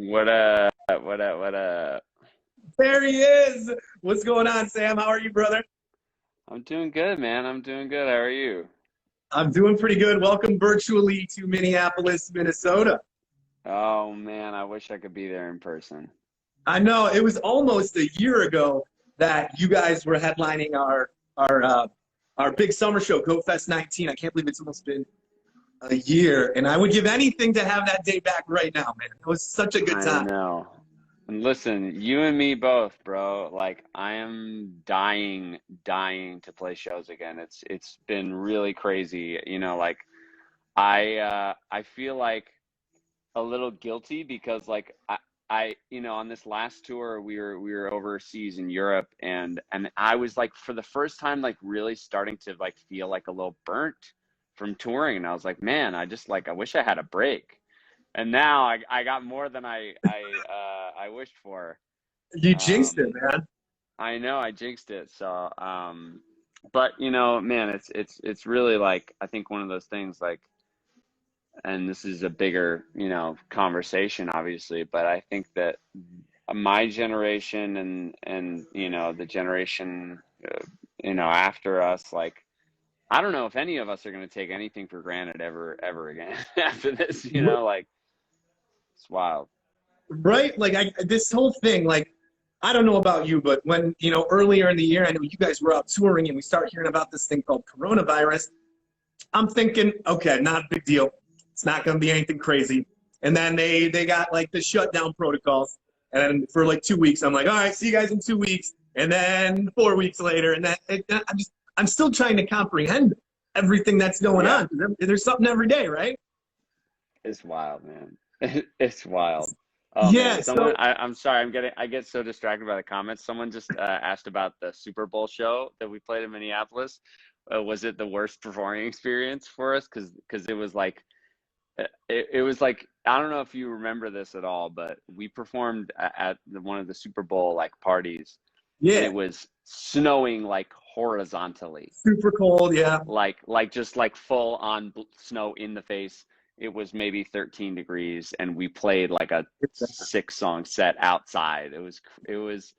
What There he is. What's going on, Sam? How are you, brother? I'm doing good, man. I'm doing good. How are you? I'm doing pretty good. Welcome virtually to Minneapolis, Minnesota. Oh man, I wish I could be there in person. I know it was almost a year ago that you guys were headlining our big summer show, Go Fest 19. I can't believe it's almost been a year, and I would give anything to have that day back right now, man. It was such a good I time. know. And listen, you and me both, bro. Like I am dying to play shows again. It's been really crazy. Like I feel like a little guilty because like on this last tour we were overseas in Europe and I was like for the first time like really starting to like feel like a little burnt from touring, and I was like, man, I wish I had a break. And now I got more than I wished for. You jinxed it, um man. I know I jinxed it. So but man, it's really like I think one of those things like, and this is a bigger, conversation, obviously, but I think that my generation and the generation, after us, like, I don't know if any of us are going to take anything for granted ever again after this, like, it's wild. Right? Like this whole thing, like I don't know about you, but when, earlier in the year, I know you guys were out touring and we start hearing about this thing called coronavirus. I'm thinking, okay, not a big deal. It's not going to be anything crazy. And then they got like the shutdown protocols. And for like 2 weeks, I'm like, all right, see you guys in 2 weeks. And then 4 weeks later, and I'm still trying to comprehend everything that's going Yeah, on. There's something every day, right? it's wild, man. It's wild. Oh man, Yeah. So I'm sorry, I get so distracted by the comments. Someone just asked about the Super Bowl show that we played in Minneapolis. Was it the worst performing experience for us? Because it was like it was like, I don't know if you remember this at all, but we performed at one of the Super Bowl like parties, and yeah, it was snowing like horizontally, super cold. Yeah. like just like full on snow in the face. It was maybe 13 degrees, and we played like a 6 song set outside. It was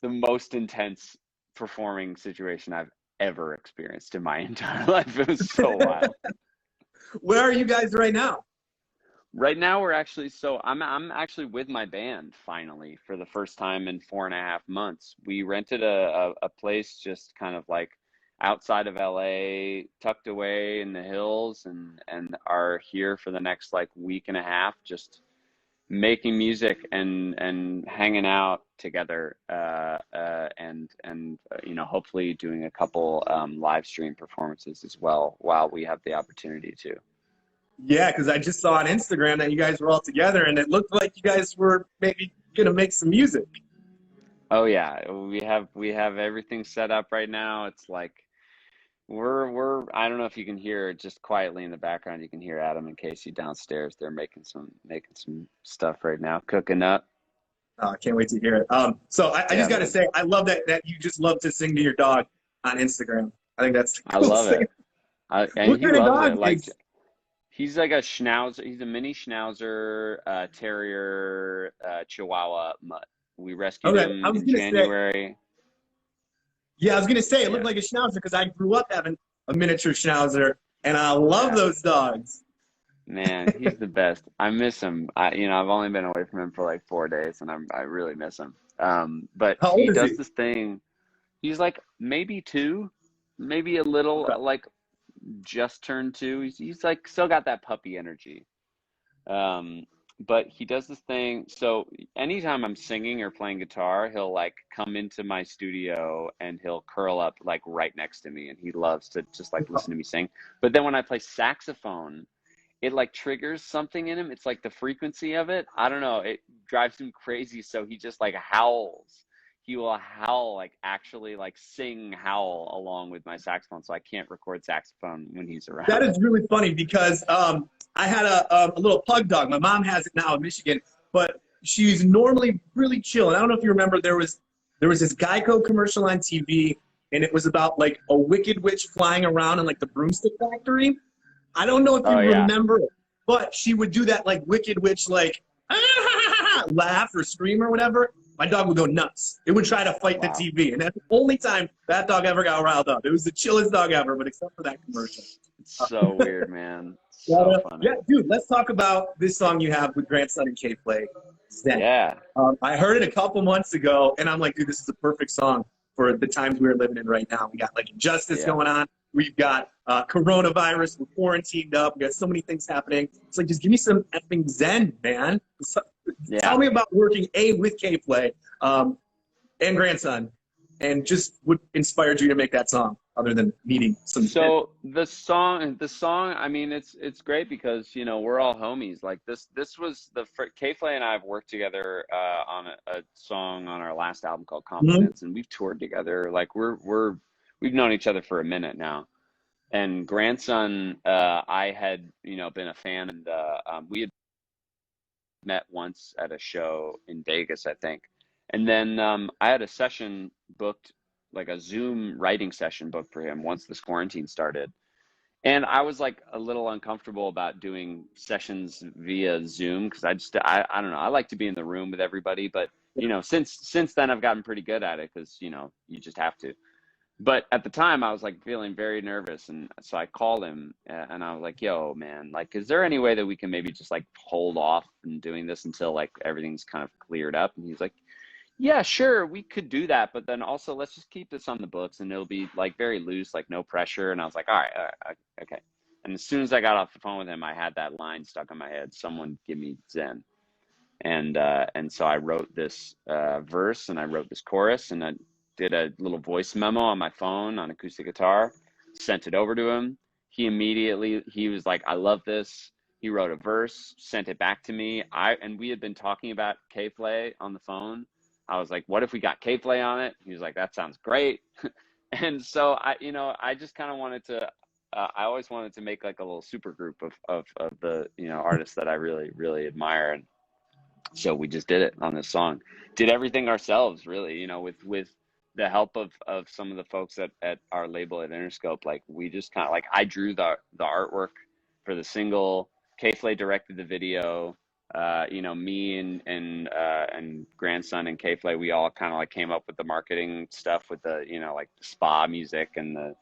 the most intense performing situation I've ever experienced in my entire life. It was so wild. Where are you guys right now? Right now, I'm actually with my band finally for the first time in 4.5 months. We rented a place just kind of like outside of LA, tucked away in the hills, and are here for the next like week and a half, just making music and hanging out together, and hopefully doing a couple live stream performances as well while we have the opportunity to. Yeah, because I just saw on Instagram that you guys were all together, and it looked like you guys were maybe gonna make some music. Oh yeah, we have everything set up right now. It's like we're I don't know if you can hear it just quietly in the background. You can hear Adam and Casey downstairs. They're making some stuff right now, cooking up. Oh, I can't wait to hear it. So I Yeah, just got to man. say, I love that you just love to sing to your dog on Instagram. I think that's the I coolest love thing. it. And What he kind of loves dog it. Like is? he's like a schnauzer. He's a mini schnauzer, terrier, Chihuahua mutt. We rescued Okay, him I was in gonna say, January. yeah, I was gonna say it looked Yeah. like a schnauzer because I grew up having a miniature schnauzer, and I love Yeah. those dogs. Man, he's the best. I miss him. I've only been away from him for like 4 days, and I really miss him. But How old he is does he? this thing. He's like maybe two, maybe a little Okay. like just turned two. He's like still got that puppy energy. Um, but he does this thing. So anytime I'm singing or playing guitar, he'll like come into my studio and he'll curl up like right next to me, and he loves to just like listen to me sing. But then when I play saxophone, it like triggers something in him. It's like the frequency of it. I don't know. It drives him crazy. So he just like howls. He will howl, like actually like sing howl along with my saxophone. So I can't record saxophone when he's That around. is really funny because I had a little pug dog. My mom has it now in Michigan, but she's normally really chill. And I don't know if you remember, there was this Geico commercial on TV, and it was about like a wicked witch flying around in like the broomstick factory. I don't know if Oh you yeah. remember it, but she would do that like wicked witch, like laugh or scream or whatever, my dog would go nuts. It would try to fight the Wow. TV. And that's the only time that dog ever got riled up. It was the chillest dog ever, but except for that commercial. It's so weird, man. So funny. Yeah, dude, let's talk about this song you have with Grandson and K-Play, Zen. Yeah. I heard it a couple months ago, and I'm like, dude, this is the perfect song for the times we're living in right now. We got like injustice going on. We've got coronavirus. We're quarantined up. We got so many things happening. It's like, just give me some effing Zen, man. Tell me about working with K-Play and Grandson, and just what inspired you to make that song, other than needing some. So the song, I mean, it's great because, you know, we're all homies. Like this was K-Play and I have worked together on a song on our last album called Confidence, and we've toured together. Like we've known each other for a minute now. And Grandson, I had, you know, been a fan, and we had met once at a show in Vegas, I think. And then I had a session booked, like a Zoom writing session booked for him once this quarantine started. And I was like a little uncomfortable about doing sessions via Zoom because I don't know, I like to be in the room with everybody, but you know, since then I've gotten pretty good at it because, you know, you just have to. But at the time I was like feeling very nervous, and so I called him and I was like, yo, man, like, is there any way that we can maybe just like hold off and doing this until like everything's kind of cleared up? And he's like, yeah, sure, we could do that, but then also let's just keep this on the books and it'll be like very loose, like no pressure. And I was like, all right, okay. And as soon as I got off the phone with him, I had that line stuck in my head: someone give me Zen. And so I wrote this verse, and I wrote this chorus, and I did a little voice memo on my phone on acoustic guitar, sent it over to him. He was like, I love this. He wrote a verse, sent it back to me. And we had been talking about K-Play on the phone. I was like, what if we got K-Play on it? He was like, that sounds great. And so I just kind of wanted to, I always wanted to make like a little super group of the, you know, artists that I really, really admire. And so we just did it on this song, did everything ourselves, really, you know, with the help of some of the folks at our label at Interscope. Like we just kind of like, I drew the artwork for the single, K-Play directed the video. You know, me and Grandson and K-Play, we all kind of like came up with the marketing stuff with the, you know, like the spa music and the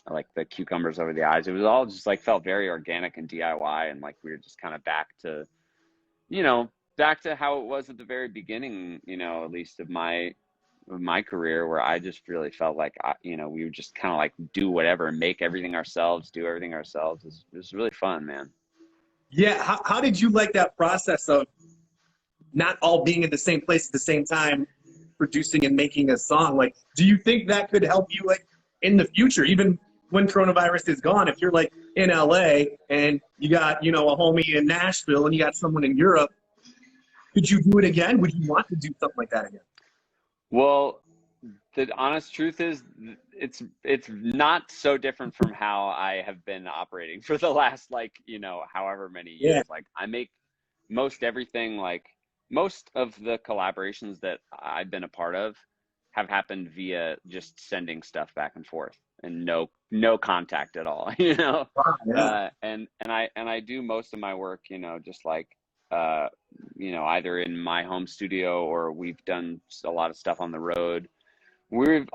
like the cucumbers over the eyes. It was all just like felt very organic and DIY, and like we were just kind of back to how it was at the very beginning, you know, at least of my career, where I just really felt like you know, we would just kind of like do whatever and make everything ourselves, do everything ourselves. It was really fun, man. Yeah, how did you like that process of not all being in the same place at the same time, producing and making a song? Like, do you think that could help you, like, in the future, even when coronavirus is gone, if you're like in LA and you got, you know, a homie in Nashville and you got someone in Europe, could you do it again? Would you want to do something like that again? Well, the honest truth is it's not so different from how I have been operating for the last, like, you know, however many years. Yeah. Like I make most everything, like most of the collaborations that I've been a part of have happened via just sending stuff back and forth and no contact at all, you know. Wow, yeah. And I do most of my work, you know, just like you know, either in my home studio or we've done a lot of stuff on the road. We've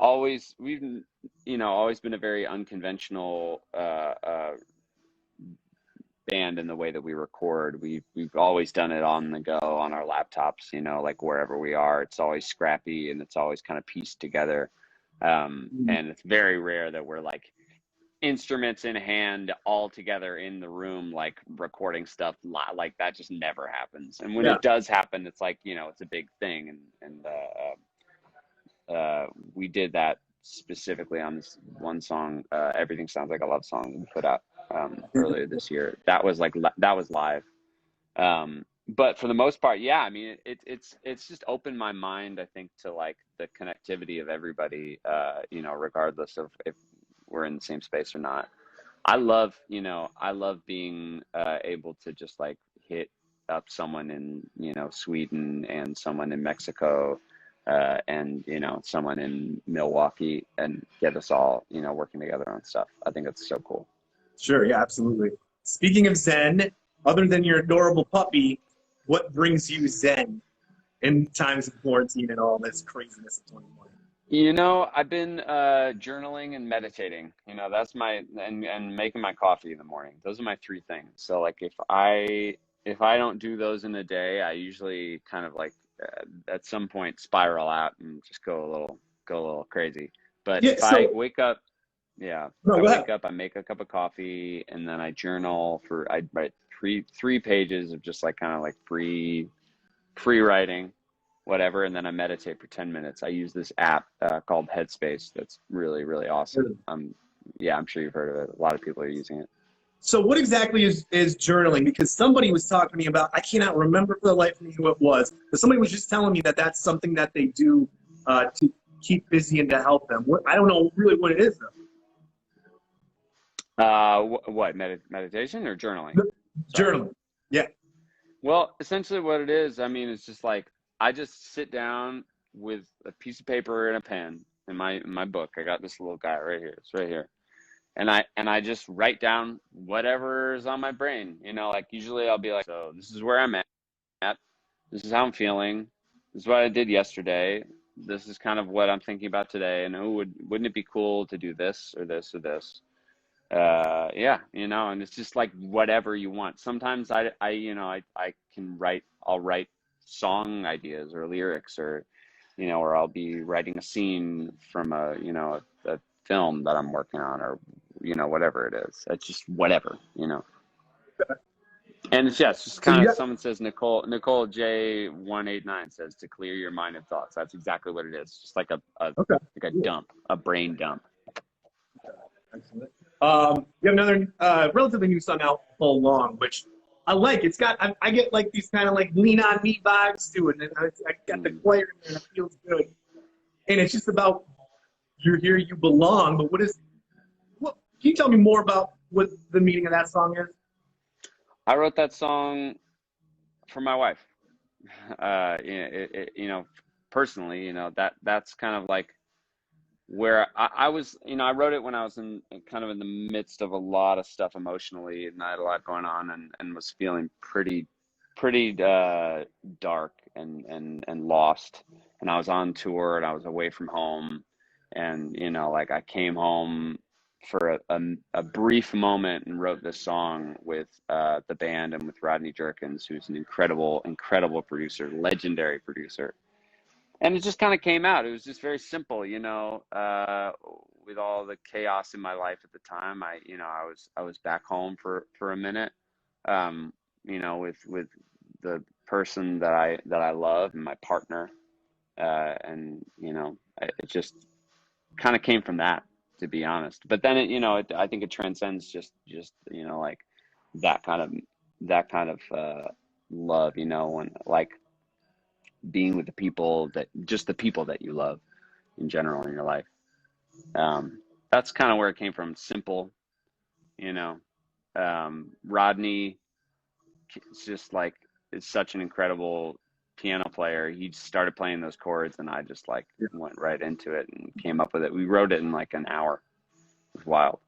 you know, always been a very unconventional band in the way that we record. We've always done it on the go on our laptops, you know, like wherever we are. It's always scrappy and it's always kind of pieced together. And it's very rare that we're like instruments in hand all together in the room, like recording stuff like that. Just never happens. And when it does happen, it's like, you know, it's a big thing. And we did that specifically on this one song, Everything Sounds Like a Love Song, we put out earlier this year. That was live. But for the most part, yeah, I mean, it's just opened my mind, I think, to like the connectivity of everybody, you know, regardless of if we're in the same space or not. I love being able to just like hit up someone in, you know, Sweden and someone in Mexico, and, you know, someone in Milwaukee, and get us all, you know, working together on stuff. I think that's so cool. Sure, yeah, absolutely. Speaking of Zen, other than your adorable puppy, what brings you zen in times of quarantine and all this craziness of 2020? You know, I've been journaling and meditating. You know, that's my and making my coffee in the morning. Those are my three things. So like if I don't do those in a day, I usually kind of like at some point spiral out and just go a little crazy. But Yeah. if I So wake up, yeah, if no, I go ahead. wake up, I make a cup of coffee and then I journal for I write three pages of just like kind of like free writing, whatever, and then I meditate for 10 minutes. I use this app called Headspace that's really, really awesome. Yeah, I'm sure you've heard of it. A lot of people are using it. So what exactly is journaling? Because somebody was talking to me about, I cannot remember for the life of me who it was, but somebody was just telling me that that's something that they do to keep busy and to help them. I don't know really what it is though. What, meditation or journaling? Sorry. Journaling. Yeah. Well, essentially what it is, I mean, it's just like I just sit down with a piece of paper and a pen in my book. I got this little guy right here. It's right here. And I just write down whatever's on my brain. You know, like usually I'll be like, so this is where I'm at. This is how I'm feeling. This is what I did yesterday. This is kind of what I'm thinking about today. And wouldn't it be cool to do this or this or this? Yeah, you know, and it's just like whatever you want. Sometimes I can I'll write song ideas or lyrics, or or I'll be writing a scene from a film that I'm working on, or whatever it is. It's just whatever. And it's just So kind you of, got, someone says, Nicole J189 says, to clear your mind and thoughts. That's exactly what it is. Just like okay. like a dump, a brain dump. Excellent. You have another relatively new song out, Full Long, which I like. It's got, I get like these kind of like Lean On Me vibes to it. And I got the choir in there and it feels good. And it's just about, you're here, you belong. But can you tell me more about what the meaning of that song is? I wrote that song for my wife. Personally, that's kind of like where I was, I wrote it when I was in kind of in the midst of a lot of stuff emotionally, and I had a lot going on, and was feeling pretty dark and lost. And I was on tour and I was away from home, and like I came home for a brief moment and wrote this song with the band and with Rodney Jerkins, who's an incredible producer, legendary producer. And it just kind of came out. It was just very simple, with all the chaos in my life at the time. I was back home for a minute, with the person that I love and my partner, and it just kind of came from that, to be honest. But then I think it transcends just like that kind of love, when like being with the people that you love in general in your life. That's kind of where it came from. Simple, you know. Rodney is just like is such an incredible piano player. He just started playing those chords, and I just like went right into it and came up with it. We wrote it in like an hour. It was wild.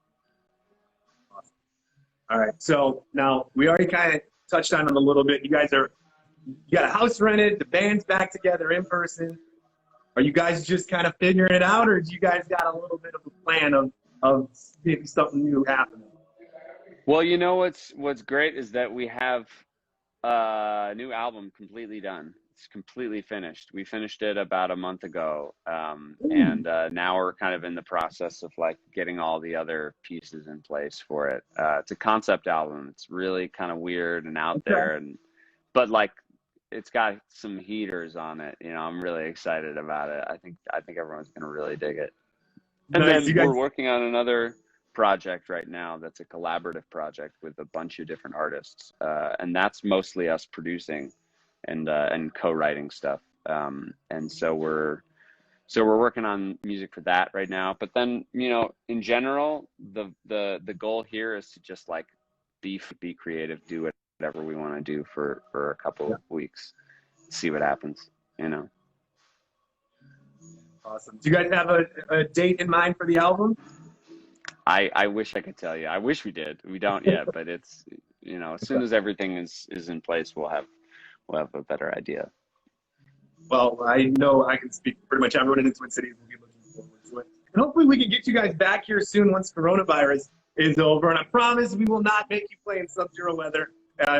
All right. So now we already kind of touched on it a little bit. You got a house rented, the band's back together in person. Are you guys just kind of figuring it out, or do you guys got a little bit of a plan of maybe something new happening? Well, what's great is that we have a new album completely done. It's completely finished. We finished it about a month ago, and now we're kind of in the process of like getting all the other pieces in place for it. It's a concept album. It's really kind of weird and out there, but like it's got some heaters on it. I'm really excited about it. I think everyone's gonna really dig it. And Nice. then we're working on another project right now that's a collaborative project with a bunch of different artists, and that's mostly us producing and co-writing stuff. And so we're working on music for that right now. But then in general, the goal here is to just like be creative, do whatever we want to do for a couple of weeks, see what happens. Awesome. Do you guys have a date in mind for the album? I wish I could tell you. I wish we did. We don't yet, but it's as soon as everything is in place, we'll have a better idea. Well, I know I can speak for pretty much everyone in the Twin Cities will be looking forward to it. And hopefully we can get you guys back here soon once coronavirus is over. And I promise we will not make you play in sub-zero weather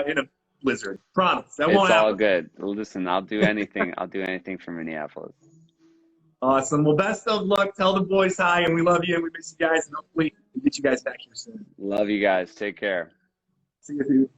in a blizzard. Promise. That won't It's all happen. good. Listen, I'll do anything. I'll do anything for Minneapolis. Awesome. Well, best of luck. Tell the boys hi, and we love you, and we miss you guys, and hopefully we'll get you guys back here soon. Love you guys. Take care. See you, dude.